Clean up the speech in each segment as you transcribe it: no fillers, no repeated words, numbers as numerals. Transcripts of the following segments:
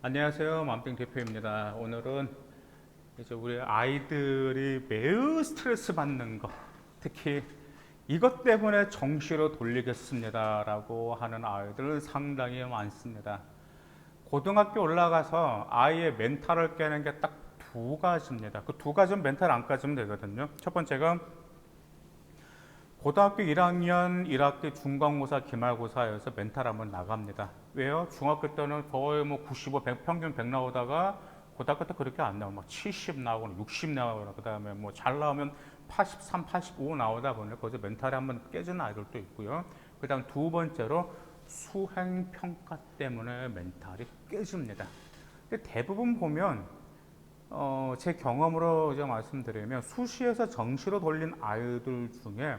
안녕하세요. 맘땡 대표입니다. 오늘은 이제 우리 아이들이 매우 스트레스 받는 거, 특히 이것 때문에 정시로 돌리겠습니다 라고 하는 아이들 상당히 많습니다. 고등학교 올라가서 아이의 멘탈을 깨는 게 딱 두 가지입니다. 그 두 가지는 멘탈 안 까지면 되거든요. 첫 번째가 고등학교 1학년 1학기 중간고사 기말고사에서 멘탈 한번 나갑니다. 왜요? 중학교 때는 거의 뭐 95, 100, 평균 100 나오다가 고등학교 때 그렇게 안 나오고 막 70 나오고 60 나오고 그다음에 뭐 잘 나오면 83, 85 나오다 보니 거기서 멘탈이 한번 깨지는 아이들도 있고요. 그다음 두 번째로 수행 평가 때문에 멘탈이 깨집니다. 근데 대부분 보면 제 경험으로 이제 말씀드리면 수시에서 정시로 돌린 아이들 중에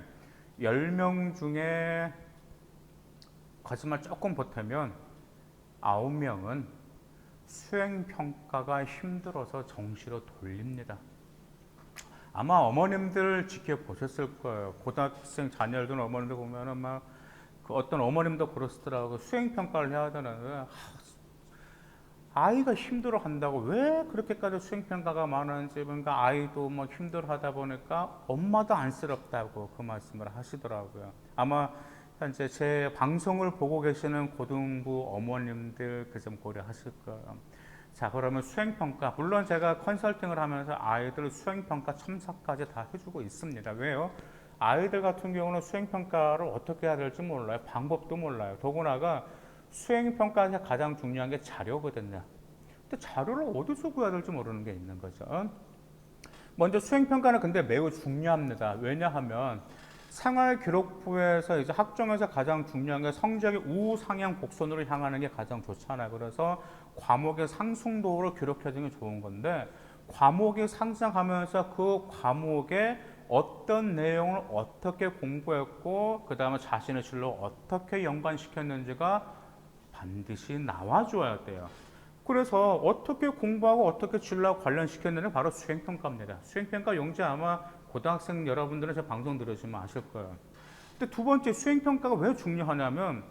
10명 중에 거짓말 조금 보태면 9명은 수행평가가 힘들어서 정시로 돌립니다. 아마 어머님들 지켜보셨을 거예요. 고등학생 자녀들 어머님들 보면은 그 어떤 어머님도 그러시더라고요. 수행평가를 해야 되는데 아이가 힘들어 한다고 왜 그렇게까지 수행평가가 많은지, 그러니까 아이도 뭐 힘들어 하다 보니까 엄마도 안쓰럽다고 그 말씀을 하시더라고요. 아마 현재 제 방송을 보고 계시는 고등부 어머님들 그 점 고려하실 거예요. 자, 그러면 수행평가, 물론 제가 컨설팅을 하면서 아이들 수행평가 첨삭까지 다 해주고 있습니다. 왜요? 아이들 같은 경우는 수행평가를 어떻게 해야 될지 몰라요. 방법도 몰라요. 더구나가 수행평가에서 가장 중요한 게 자료거든요. 근데 자료를 어디서 구해야 될지 모르는 게 있는 거죠. 먼저 수행평가는 근데 매우 중요합니다. 왜냐하면 생활기록부에서 이제 학점에서 가장 중요한 게 성적이 우상향 곡선으로 향하는 게 가장 좋잖아요. 그래서 과목의 상승도를 기록해주는 게 좋은 건데, 과목이 상승하면서 그 과목에 어떤 내용을 어떻게 공부했고 그 다음에 자신의 진로 어떻게 연관시켰는지가 반드시 나와줘야 돼요. 그래서 어떻게 공부하고 어떻게 진로하고 관련시켰느냐 바로 수행평가입니다. 수행평가 용지 아마 고등학생 여러분들은 제 방송 들으시면 아실 거예요. 근데 두 번째 수행평가가 왜 중요하냐면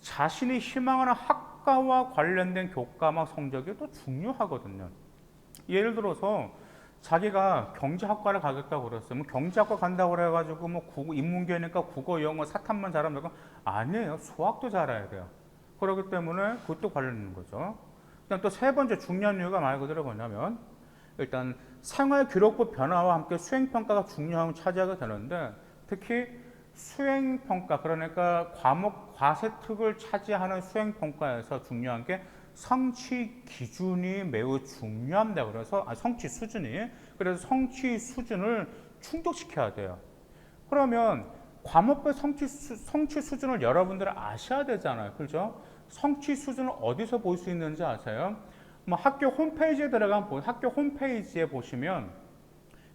자신이 희망하는 학과와 관련된 교과목 성적이 또 중요하거든요. 예를 들어서 자기가 경제학과를 가겠다고 그랬어요. 경제학과 간다고 그래가지고 뭐 인문계니까 국어, 영어, 사탐만 잘하면 되고 아니에요. 수학도 잘해야 돼요. 그렇기 때문에 그것도 관련 있는 거죠. 그다음 또 세 번째 중요한 이유가 말 그대로 뭐냐면 일단 생활기록부 변화와 함께 수행평가가 중요한 걸 차지하게 되는데 특히 수행평가 그러니까 과목 과세특을 차지하는 수행평가에서 중요한 게 성취 기준이 매우 중요합니다. 그래서 성취 수준이 그래서 성취 수준을 충족시켜야 돼요. 그러면 과목별 성취 수준을 여러분들은 아셔야 되잖아요. 그죠? 성취 수준을 어디서 볼 수 있는지 아세요? 뭐 학교 홈페이지에 들어가면 학교 홈페이지에 보시면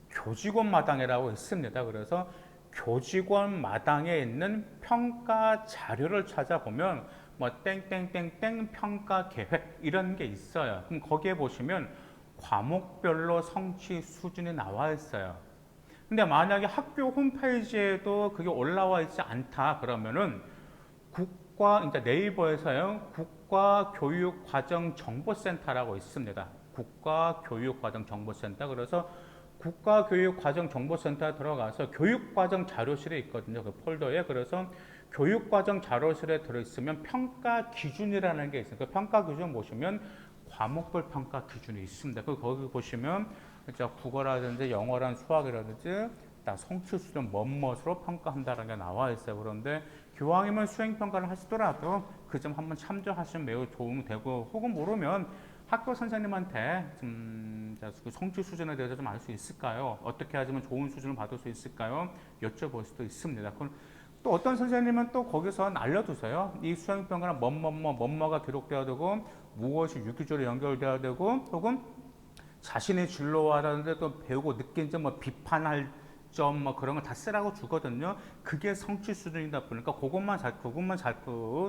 교직원 마당이라고 있습니다. 그래서 교직원 마당에 있는 평가 자료를 찾아보면 뭐 땡땡땡땡 평가 계획 이런 게 있어요. 그럼 거기에 보시면 과목별로 성취 수준이 나와 있어요. 근데 만약에 학교 홈페이지에도 그게 올라와 있지 않다 그러면은 그러니까 네이버에서요 국가교육과정정보센터라고 있습니다. 국가교육과정정보센터. 그래서 국가교육과정정보센터에 들어가서 교육과정 자료실에 있거든요. 그 폴더에. 그래서 교육과정 자료실에 들어있으면 평가 기준이라는 게 있어요. 그 평가 기준 보시면 과목별 평가 기준이 있습니다. 거기 보시면 국어라든지 영어라든지 수학이라든지 성취 수준 뭐뭇으로 평가한다는 게 나와 있어요. 그런데 교황이면 수행평가를 하시더라도 그 점 한번 참조하시면 매우 도움이 되고 혹은 모르면 학교 선생님한테 그 성취 수준에 대해서 좀 알 수 있을까요? 어떻게 하시면 좋은 수준을 받을 수 있을까요? 여쭤볼 수도 있습니다. 또 어떤 선생님은 또 거기서 알려두세요. 이 수행평가는 뭐가 기록되어야 되고 무엇이 유기적으로 연결되어야 되고 혹은 자신의 진로와라는데 또 배우고 느낀 점, 비판할 점, 그런 걸 다 쓰라고 주거든요. 그게 성취 수준이다 보니까 그것만 잘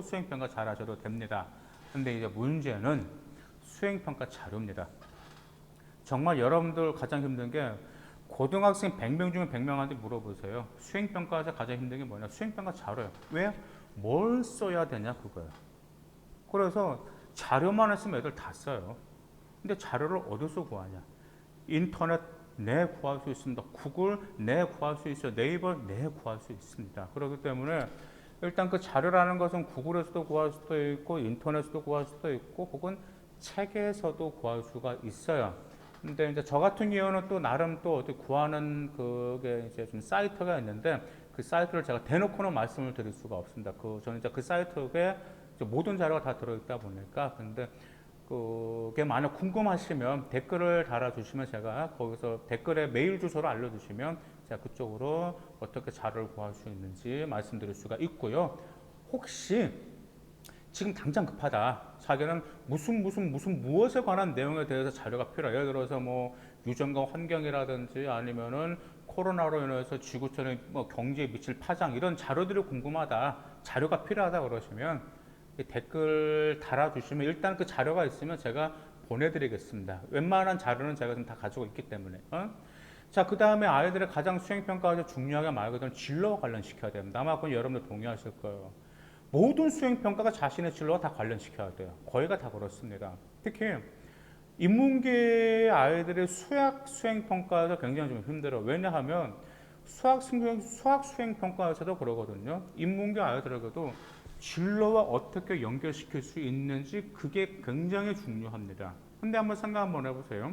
수행평가 잘 하셔도 됩니다. 근데 이제 문제는 수행평가 자료입니다. 정말 여러분들 가장 힘든 게 고등학생 100명 중에 100명한테 물어보세요. 수행평가에서 가장 힘든 게 뭐냐? 수행평가 자료예요. 왜? 뭘 써야 되냐 그거예요. 그래서 자료만 있으면 애들 다 써요. 근데 자료를 어디서 구하냐? 인터넷 내 구할 수 있습니다. 구글 내 구할 수 있어요. 네이버 내 구할 수 있습니다. 그렇기 때문에 일단 그 자료라는 것은 구글에서도 구할 수도 있고 인터넷에서도 구할 수도 있고 혹은 책에서도 구할 수가 있어요. 근데 이제 저 같은 경우는 또 나름 또 어디 구하는 그게 이제 좀 사이트가 있는데 그 사이트를 제가 대놓고는 말씀을 드릴 수가 없습니다. 저는 이제 그 사이트에 모든 자료가 다 들어있다 보니까 근데 그게 만약 궁금하시면 댓글을 달아주시면 제가 거기서 댓글에 메일 주소를 알려주시면 제가 그쪽으로 어떻게 자료를 구할 수 있는지 말씀드릴 수가 있고요. 혹시 지금 당장 급하다. 자기는 무엇에 관한 내용에 대해서 자료가 필요해. 예를 들어서 뭐 유전과 환경이라든지 아니면은 코로나로 인해서 지구촌의 뭐 경제에 미칠 파장 이런 자료들이 궁금하다. 자료가 필요하다 그러시면 댓글 달아주시면 일단 그 자료가 있으면 제가 보내드리겠습니다. 웬만한 자료는 제가 지금 다 가지고 있기 때문에. 자, 그 다음에 아이들의 가장 수행평가에서 중요하게 말 그대로 진로와 관련시켜야 됩니다. 아마 그건 여러분들 동의하실 거예요. 모든 수행평가가 자신의 진로와 다 관련시켜야 돼요. 거의가 다 그렇습니다. 특히 인문계 아이들의 수학 수행평가에서 굉장히 좀 힘들어요. 왜냐하면 수학 수행평가에서도 그러거든요. 인문계 아이들에게도 진로와 어떻게 연결시킬 수 있는지 그게 굉장히 중요합니다. 근데 한번 생각 한번 해보세요.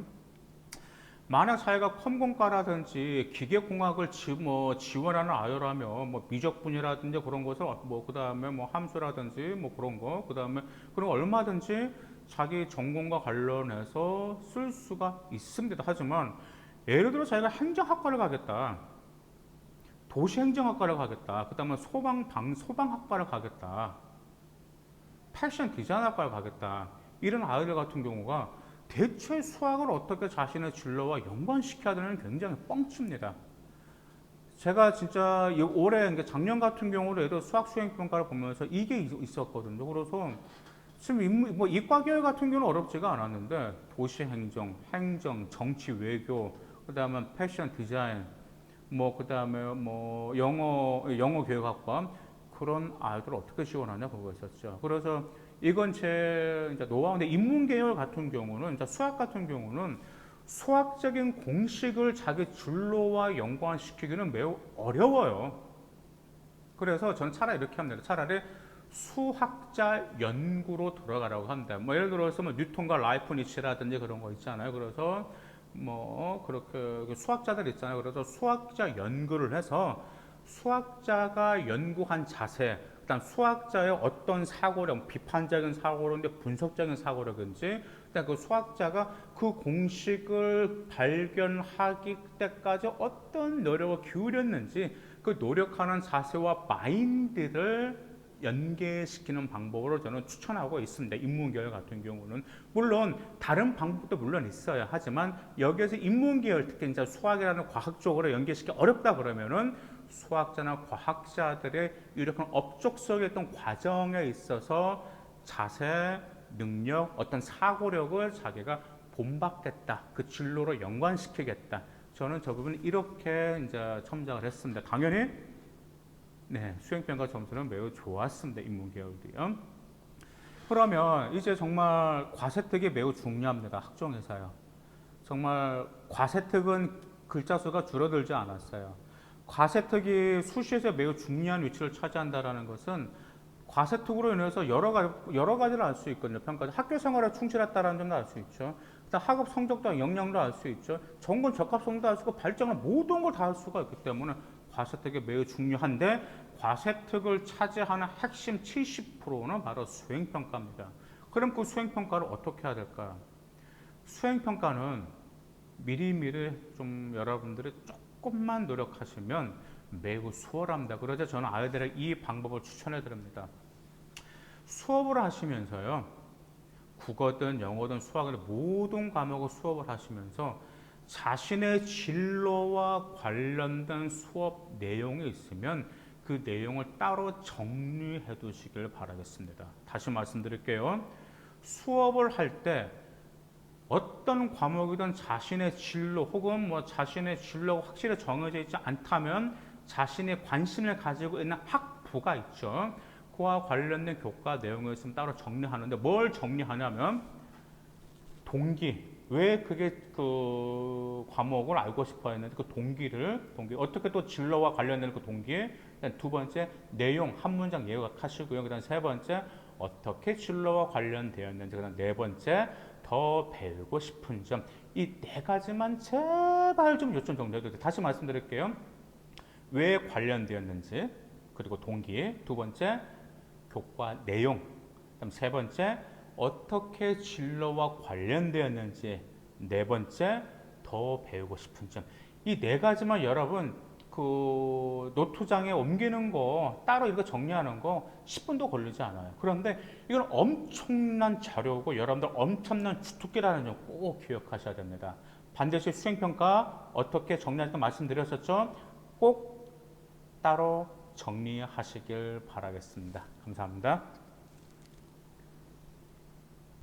만약 자기가 컴공과라든지 기계공학을 지원하는 아이라면 뭐 미적분이라든지 그런 것을 그 다음에 뭐 함수라든지 뭐 그런 거, 그 다음에 그런 거 얼마든지 자기 전공과 관련해서 쓸 수가 있습니다. 하지만 예를 들어 자기가 행정학과를 가겠다, 도시행정학과를 가겠다, 그 다음에 소방학과를 가겠다, 패션 디자인학과를 가겠다, 이런 아이들 같은 경우가 대체 수학을 어떻게 자신의 진로와 연관시켜야 되는 굉장히 뻥칩니다. 제가 진짜 올해 작년 같은 경우로 예를 들어 수학 수행평가를 보면서 이게 있었거든요. 그래서 지금 뭐 이과계열 같은 경우는 어렵지가 않았는데 도시행정, 행정, 정치, 외교, 그다음에 패션 디자인, 뭐 그다음에 뭐 영어 교육학과 그런 아이들 어떻게 지원하냐 그거 있었죠. 그래서 이건 제 이제 노하우인데 인문 계열 같은 경우는 이제 수학 같은 경우는 수학적인 공식을 자기 진로와 연관시키기는 매우 어려워요. 그래서 저는 차라리 이렇게 합니다. 차라리 수학자 연구로 들어가라고 합니다. 뭐 예를 들어서 뭐 뉴턴과 라이프니츠라든지 그런 거 있잖아요. 그래서 뭐 그렇게 수학자들 있잖아요. 그래서 수학자 연구를 해서 수학자가 연구한 자세, 그다음 수학자의 어떤 사고력, 비판적인 사고력인지 분석적인 사고력인지, 그다음 그 수학자가 그 공식을 발견하기 때까지 어떤 노력을 기울였는지 그 노력하는 자세와 마인드를 연계시키는 방법으로 저는 추천하고 있습니다. 인문계열 같은 경우는 물론 다른 방법도 물론 있어요. 하지만 여기에서 인문계열 특히 이제 수학이라는 과학 쪽으로 연계시키기 어렵다 그러면은 수학자나 과학자들의 이렇게 업적속의 어떤 과정에 있어서 자세, 능력, 어떤 사고력을 자기가 본받겠다. 그 진로로 연관시키겠다. 저는 저 부분 이렇게 이제 첨삭을 했습니다. 당연히 네, 수행평가 점수는 매우 좋았습니다. 인문계열도요. 그러면 이제 정말 과세특이 매우 중요합니다. 학종에서요. 정말 과세특은 글자 수가 줄어들지 않았어요. 과세특이 수시에서 매우 중요한 위치를 차지한다는 것은 과세특으로 인해서 여러 가지를 알 수 있거든요. 평가 학교 생활에 충실했다는 점도 알 수 있죠. 그다음 학업 성적도 역량도 알 수 있죠. 전공 적합성도 알 수 있고 발전을 모든 걸 다 알 수가 있기 때문에 과세특이 매우 중요한데 과세특을 차지하는 핵심 70%는 바로 수행평가입니다. 그럼 그 수행평가를 어떻게 해야 될까? 수행평가는 미리미리 좀 여러분들이 조금만 노력하시면 매우 수월합니다. 그래서 저는 아이들에게 이 방법을 추천해 드립니다. 수업을 하시면서요. 국어든 영어든 수학이든 모든 과목을 수업을 하시면서 자신의 진로와 관련된 수업 내용이 있으면 그 내용을 따로 정리해 두시길 바라겠습니다. 다시 말씀드릴게요. 수업을 할 때 어떤 과목이든 자신의 진로 혹은 뭐 자신의 진로가 확실히 정해져 있지 않다면 자신의 관심을 가지고 있는 학부가 있죠. 그와 관련된 교과 내용을 있으면 따로 정리하는데 뭘 정리하냐면 동기, 왜 그게 그 과목을 알고 싶어 했는데 그 동기 어떻게 또 진로와 관련된 그 동기, 두 번째 내용 한 문장 요약하시고요. 그다음 세 번째 어떻게 진로와 관련되었는지, 그다음 네 번째 더 배우고 싶은 점. 이 네 가지만 제발 좀 요점 정리해도 돼요. 다시 말씀드릴게요. 왜 관련되었는지, 그리고 동기, 두 번째 교과 내용, 그다음 세 번째 어떻게 진로와 관련되었는지, 네 번째 더 배우고 싶은 점. 이 네 가지만 여러분 그 노트장에 옮기는 거 따로 이거 정리하는 거 10분도 걸리지 않아요. 그런데 이건 엄청난 자료고 여러분들 엄청난 주특기라는 점 꼭 기억하셔야 됩니다. 반드시 수행평가 어떻게 정리할까 말씀드렸었죠. 꼭 따로 정리하시길 바라겠습니다. 감사합니다.